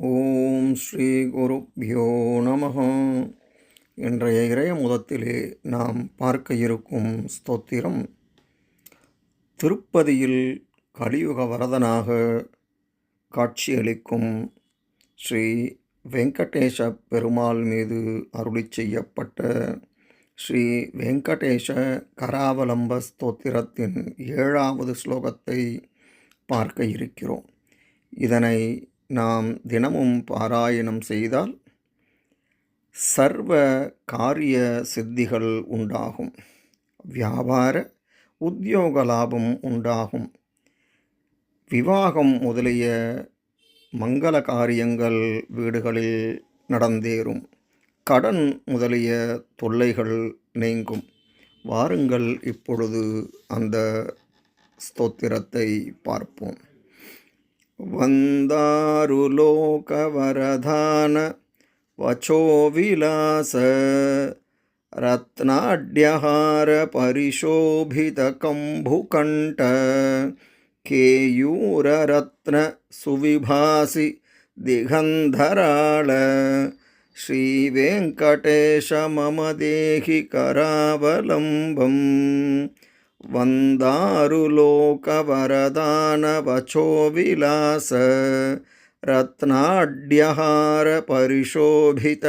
ஓம் ஸ்ரீ குருப்யோ நமஹ. இன்றைய இறைய முதத்திலே நாம் பார்க்க இருக்கும் ஸ்தோத்திரம், திருப்பதியில் கலியுக வரதனாக காட்சியளிக்கும் ஸ்ரீ வெங்கடேச பெருமாள் மீது அருளிச் செய்யப்பட்ட ஸ்ரீ வெங்கடேச கராவலம்ப ஸ்தோத்திரத்தின் 7வது ஸ்லோகத்தை பார்க்க இருக்கிறோம். இதனை நாம் தினமும் பாராயணம் செய்தால் சர்வ காரிய சித்திகள் உண்டாகும், வியாபார உத்தியோக லாபம் உண்டாகும், விவாகம் முதலிய மங்கள காரியங்கள் வீடுகளில் நடந்தேறும், கடன் முதலிய தொல்லைகள் நீங்கும். வாருங்கள் இப்பொழுது அந்த ஸ்தோத்திரத்தை பார்ப்போம். வந்தாருலோகவரதான வச்சோ விலாச ரத்னாட்யஹார பரிசோபித கம்புகண்ட கேயூர ரத்ன சுவிபாசி திகந்தராள ஸ்ரீ வெங்கடேஷ மம தேஹி கராவலம்பம். வந்தாருலோகவரதான வச்சோ விலாச ரத்னாட்யஹார பரிசோபித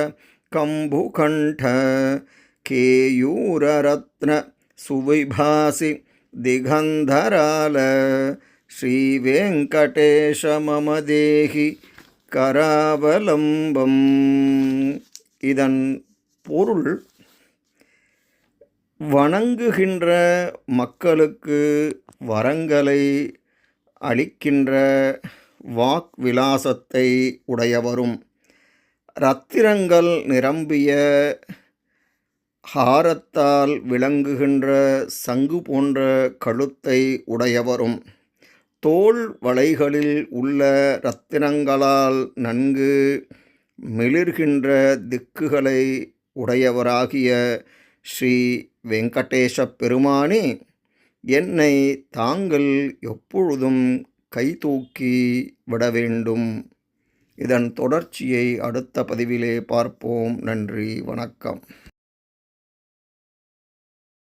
கம்புகண்ட கேயூர ரத்ன சுவிபாசி திகந்தரால ஸ்ரீ வெங்கடேஷ மம தேஹி கராவலம்பம். இதன் பொருள், வணங்குகின்ற மக்களுக்கு வரங்களை அளிக்கின்ற வாக் விலாசத்தை உடையவரும், இரத்தினங்கள் நிரம்பிய ஹாரத்தால் விளங்குகின்ற சங்கு போன்ற கழுத்தை உடையவரும், தோள் வளைகளில் உள்ள இரத்தினங்களால் நன்கு மிளிர்கின்ற திக்குகளை உடையவராகிய ஸ்ரீ வெங்கடேச பெருமானே, என்னை தாங்கள் எப்பொழுதும் கைதூக்கி விட வேண்டும். இதன் தொடர்ச்சியை அடுத்த பதிவிலே பார்ப்போம். நன்றி, வணக்கம்.